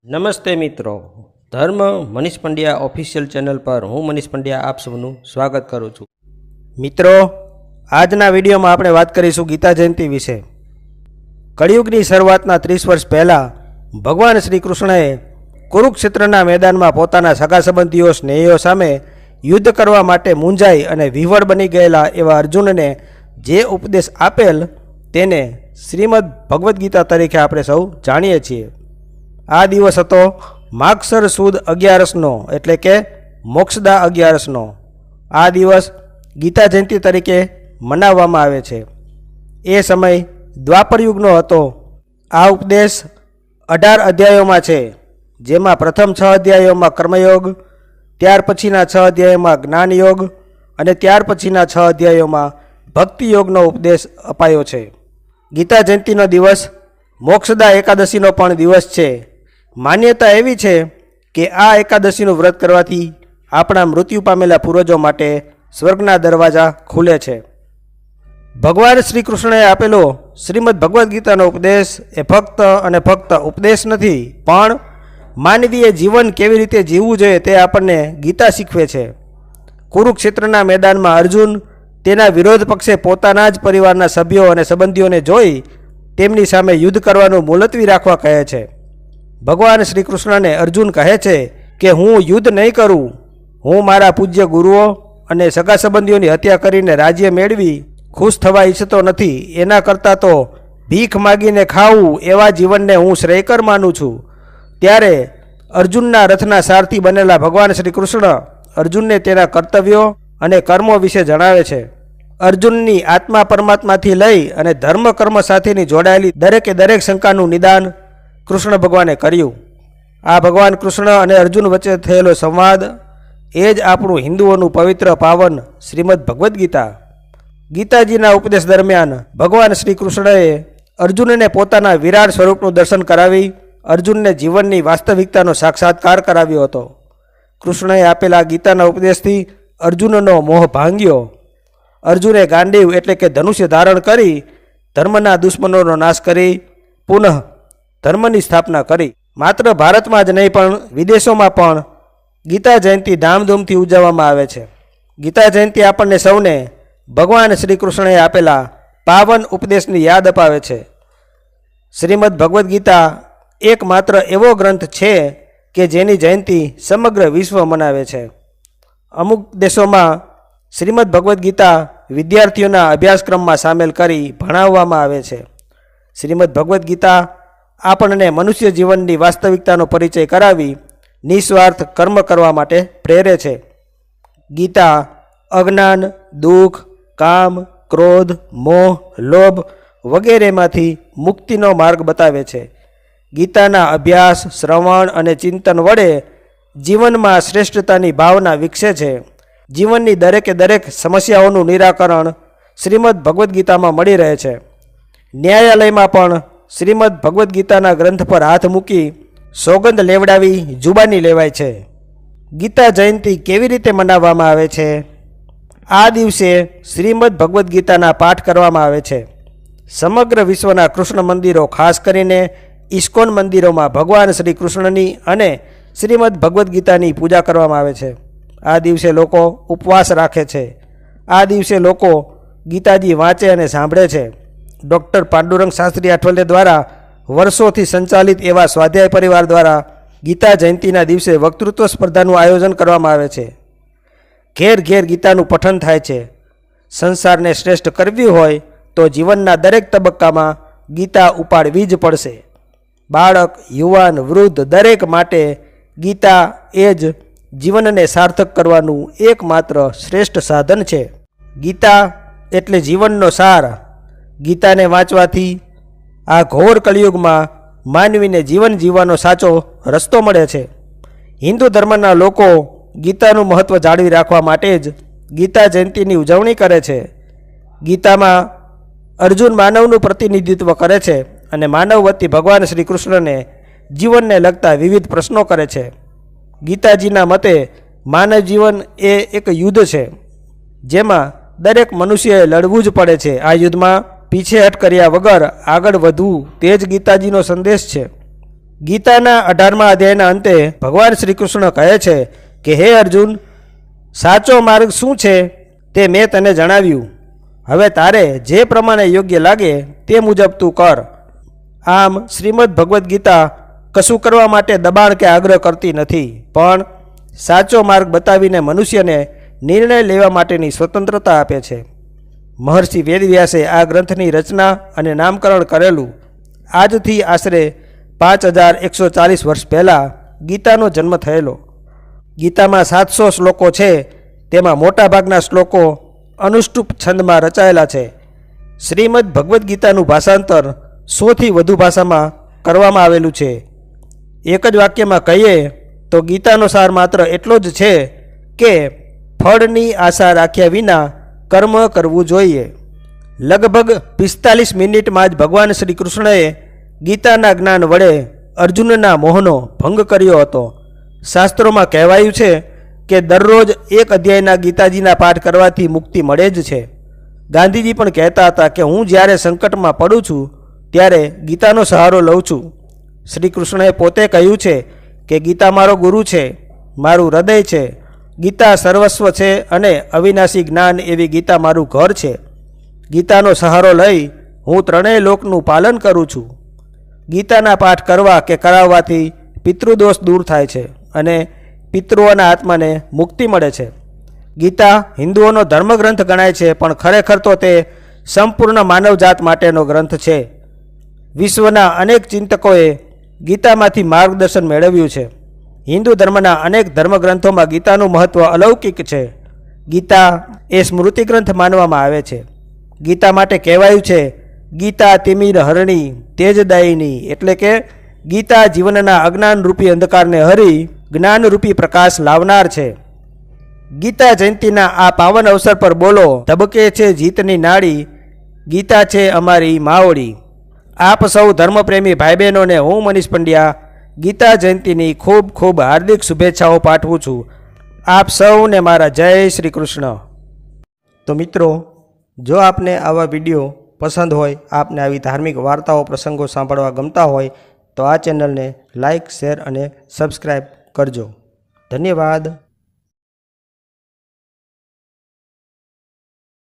નમસ્તે મિત્રો, ધર્મ મનીષ પંડ્યા ઓફિશિયલ ચેનલ પર હું મનીષ પંડ્યા આપ સૌનું સ્વાગત કરું છું. મિત્રો, આજના વિડીયોમાં આપણે વાત કરીશું ગીતા જયંતિ વિશે. કળિયુગની શરૂઆતના 30 વર્ષ પહેલાં ભગવાન શ્રી કૃષ્ણએ કુરુક્ષેત્રના મેદાનમાં પોતાના સગા સંબંધીઓ સ્નેહીઓ સામે યુદ્ધ કરવા માટે મૂંઝાઈ અને વિહવળ બની ગયેલા એવા અર્જુનને જે ઉપદેશ આપેલ તેને શ્રીમદ ભગવદ્ ગીતા તરીકે આપણે સૌ જાણીએ છીએ. આ દિવસ હતો માગસર સુદ 11નો એટલે કે મોક્ષદા 11નો. આ દિવસ ગીતા જયંતિ તરીકે મનાવવામાં આવે છે. એ સમય દ્વાપરયુગનો હતો. આ ઉપદેશ 18 અધ્યાયોમાં છે, જેમાં પ્રથમ 6 અધ્યાયોમાં કર્મયોગ, ત્યાર પછીના 6 અધ્યાયોમાં જ્ઞાનયોગ અને ત્યાર પછીના 6 અધ્યાયોમાં ભક્તિયોગનો ઉપદેશ અપાયો છે. ગીતા જયંતિનો દિવસ મોક્ષદા એકાદશીનો પણ દિવસ છે. માન્યતા એવી છે કે આ એકાદશીનું વ્રત કરવાથી આપણા મૃત્યુ પામેલા પૂર્વજો માટે સ્વર્ગના દરવાજા ખુલે છે. ભગવાન શ્રી કૃષ્ણએ આપેલો શ્રીમદ ભગવદ્ ગીતાનો ઉપદેશ એ ફક્ત અને ફક્ત ઉપદેશ નથી, પણ માનવીય જીવન કેવી રીતે જીવવું જોઈએ તે આપણને ગીતા શીખવે છે. કુરુક્ષેત્રના મેદાનમાં અર્જુન તેના વિરોધ પક્ષે પોતાના જ પરિવારના સભ્યો અને સંબંધીઓને જોઈ તેમની સામે યુદ્ધ કરવાનું મુલતવી રાખવા કહે છે. ભગવાન શ્રી કૃષ્ણને અર્જુન કહે છે કે હું યુદ્ધ નહીં કરું. હું મારા પૂજ્ય ગુરુઓ અને સગા સંબંધીઓની હત્યા કરીને રાજ્ય મેળવી ખુશ થવા ઈચ્છતો નથી. એના કરતાં તો ભીખ માગીને ખાવું એવા જીવનને હું શ્રેયકર માનું છું. ત્યારે અર્જુનના રથના સારથી બનેલા ભગવાન શ્રી કૃષ્ણ અર્જુનને તેના કર્તવ્યો અને કર્મો વિશે જણાવે છે. અર્જુનની આત્મા પરમાત્માથી લઈ અને ધર્મ કર્મ સાથેની જોડાયેલી દરેકે દરેક શંકાનું નિદાન કૃષ્ણ ભગવાને કર્યું. આ ભગવાન કૃષ્ણ અને અર્જુન વચ્ચે થયેલો સંવાદ એ જ આપણું હિન્દુઓનું પવિત્ર પાવન શ્રીમદ ભગવદ્ ગીતા. ગીતાજીના ઉપદેશ દરમિયાન ભગવાન શ્રી કૃષ્ણએ અર્જુનને પોતાના વિરાટ સ્વરૂપનું દર્શન કરાવી અર્જુનને જીવનની વાસ્તવિકતાનો સાક્ષાત્કાર કરાવ્યો હતો. કૃષ્ણએ આપેલા ગીતાના ઉપદેશથી અર્જુનનો મોહ ભાંગ્યો. અર્જુને ગાંડીવ એટલે કે ધનુષ્ય ધારણ કરી ધર્મના દુશ્મનોનો નાશ કરી પુનઃ ધર્મની સ્થાપના કરી. માત્ર ભારતમાં જ નહીં પણ વિદેશોમાં પણ ગીતા જયંતિ ધામધૂમથી ઉજવવામાં આવે છે. ગીતા જયંતિ આપણને સૌને ભગવાન શ્રી કૃષ્ણએ આપેલા પાવન ઉપદેશની યાદ અપાવે છે. શ્રીમદ ભગવદ્ ગીતા એકમાત્ર એવો ગ્રંથ છે કે જેની જયંતિ સમગ્ર વિશ્વ મનાવે છે. અમુક દેશોમાં શ્રીમદ ભગવદ્ ગીતા વિદ્યાર્થીઓના અભ્યાસક્રમમાં સામેલ કરી ભણાવવામાં આવે છે. શ્રીમદ ભગવદ્ ગીતા આપણને મનુષ્ય જીવનની વાસ્તવિકતાનો પરિચય કરાવી નિસ્વાર્થ કર્મ કરવા માટે પ્રેરે છે. ગીતા અજ્ઞાન, દુઃખ, કામ, ક્રોધ, મોહ, લોભ વગેરેમાંથી મુક્તિનો માર્ગ બતાવે છે. ગીતાના અભ્યાસ, શ્રવણ અને ચિંતન વડે જીવનમાં શ્રેષ્ઠતાની ભાવના વિકસે છે. જીવનની દરેકે દરેક સમસ્યાઓનું નિરાકરણ શ્રીમદ ભગવદ્ ગીતામાં મળી રહે છે. ન્યાયાલયમાં પણ શ્રીમદ ભગવદ્ ગીતાના ગ્રંથ પર હાથ મૂકી સોગંદ લેવડાવી જુબાની લેવાય છે. ગીતા જયંતિ કેવી રીતે મનાવવામાં આવે છે? આ દિવસે શ્રીમદ ભગવદ્ ગીતાના પાઠ કરવામાં આવે છે. સમગ્ર વિશ્વના કૃષ્ણ મંદિરો, ખાસ કરીને ઇસ્કોન મંદિરોમાં ભગવાન શ્રી કૃષ્ણની અને શ્રીમદ ભગવદ્ ગીતાની પૂજા કરવામાં આવે છે. આ દિવસે લોકો ઉપવાસ રાખે છે. આ દિવસે લોકો ગીતાજી વાંચે અને સાંભળે છે. ડૉક્ટર પાંડુરંગ શાસ્ત્રી આઠવલે દ્વારા વર્ષોથી સંચાલિત એવા સ્વાધ્યાય પરિવાર દ્વારા ગીતા જયંતિના દિવસે વક્તૃત્વ સ્પર્ધાનું આયોજન કરવામાં આવે છે. ઘેર ઘેર ગીતાનું પઠન થાય છે. સંસારને શ્રેષ્ઠ કરવી હોય તો જીવનના દરેક તબક્કામાં ગીતા ઉપાડવી જ પડશે. બાળક, યુવાન, વૃદ્ધ દરેક માટે ગીતા એ જ જીવનને સાર્થક કરવાનું એકમાત્ર શ્રેષ્ઠ સાધન છે. ગીતા એટલે જીવનનો સાર. ગીતાને વાંચવાથી આ ઘોર કળિયુગમાં માનવીને જીવન જીવવાનો સાચો રસ્તો મળે છે. હિન્દુ ધર્મના લોકો ગીતાનું મહત્ત્વ જાળવી રાખવા માટે જ ગીતા જયંતિની ઉજવણી કરે છે. ગીતામાં અર્જુન માનવનું પ્રતિનિધિત્વ કરે છે અને માનવ વતી ભગવાન શ્રી કૃષ્ણને જીવનને લગતા વિવિધ પ્રશ્નો કરે છે. ગીતાજીના મતે માનવ જીવન એ એક યુદ્ધ છે, જેમાં દરેક મનુષ્યએ લડવું જ પડે છે. આ યુદ્ધમાં પીછેહટ કર્યા વગર આગળ વધવું તે જ ગીતાજીનો સંદેશ છે. ગીતાના 18મા અધ્યાયના અંતે ભગવાન શ્રી કૃષ્ણ કહે છે કે હે અર્જુન, સાચો માર્ગ શું છે તે મેં તને જણાવ્યું. હવે તારે જે પ્રમાણે યોગ્ય લાગે તે મુજબ તું કર. આમ શ્રીમદ ભગવદ્ ગીતા કશું કરવા માટે દબાણ કે આગ્રહ કરતી નથી, પણ સાચો માર્ગ બતાવીને મનુષ્યને નિર્ણય લેવા માટેની સ્વતંત્રતા આપે છે. મહર્ષિ વેદવ્યાસે આ ગ્રંથની રચના અને નામકરણ કરેલું. આજથી આશરે 5140 વર્ષ પહેલાં ગીતાનો જન્મ થયેલો. ગીતામાં 700 શ્લોકો છે, તેમાં મોટાભાગના શ્લોકો અનુષ્ટુપ છંદમાં રચાયેલા છે. શ્રીમદ ભગવદ્ ગીતાનું ભાષાંતર 100થી વધુ ભાષામાં કરવામાં આવેલું છે. એક જ વાક્યમાં કહીએ તો ગીતાનો સાર માત્ર એટલો જ છે કે ફળની આશા રાખ્યા વિના કર્મ કરવું જોઈએ. લગભગ 45 મિનિટમાં જ ભગવાન શ્રી કૃષ્ણએ ગીતાના જ્ઞાન વડે અર્જુનના મોહનો ભંગ કર્યો હતો. શાસ્ત્રોમાં કહેવાયું છે કે દરરોજ એક અધ્યાયના ગીતાજીના પાઠ કરવાથી મુક્તિ મળે જ છે. ગાંધીજી પણ કહેતા હતા કે હું જ્યારે સંકટમાં પડું છું ત્યારે ગીતાનો સહારો લઉં છું. શ્રી કૃષ્ણએ પોતે કહ્યું છે કે ગીતા મારો ગુરુ છે, મારું હૃદય છે, ગીતા સર્વસ્વ છે અને અવિનાશી જ્ઞાન એવી ગીતા મારું ઘર છે. ગીતાનો સહારો લઈ હું ત્રણેય લોકનું પાલન કરું છું. ગીતાના પાઠ કરવા કે કરાવવાથી પિતૃદોષ દૂર થાય છે અને પિતૃઓના આત્માને મુક્તિ મળે છે. ગીતા હિન્દુઓનો ધર્મગ્રંથ ગણાય છે, પણ ખરેખર તો તે સંપૂર્ણ માનવજાત માટેનો ગ્રંથ છે. વિશ્વના અનેક ચિંતકોએ ગીતામાંથી માર્ગદર્શન મેળવ્યું છે. હિન્દુ ધર્મના અનેક ધર્મગ્રંથોમાં ગીતાનું મહત્ત્વ અલૌકિક છે. ગીતા એ સ્મૃતિ ગ્રંથ માનવામાં આવે છે. ગીતા માટે કહેવાયું છે ગીતા તિમિર હરણી તેજદાયિની, એટલે કે ગીતા જીવનના અજ્ઞાનરૂપી અંધકારને હરી જ્ઞાનરૂપી પ્રકાશ લાવનાર છે. ગીતા જયંતિના આ પાવન અવસર પર બોલો, ધબકે છે જીતની નાડી, ગીતા છે અમારી માવડી. આપ સૌ ધર્મપ્રેમી ભાઈ બહેનોને હું મનીષ પંડ્યા ગીતા જયંતિની ખૂબ ખૂબ હાર્દિક શુભેચ્છાઓ પાઠવું છું. આપ સૌને મારા જય શ્રી કૃષ્ણ. તો મિત્રો, જો આપને આવા વિડીયો પસંદ હોય, આપને આવી ધાર્મિક વાર્તાઓ પ્રસંગો સાંભળવા ગમતા હોય તો આ ચેનલને લાઇક, શેર અને સબસ્ક્રાઈબ કરજો. ધન્યવાદ.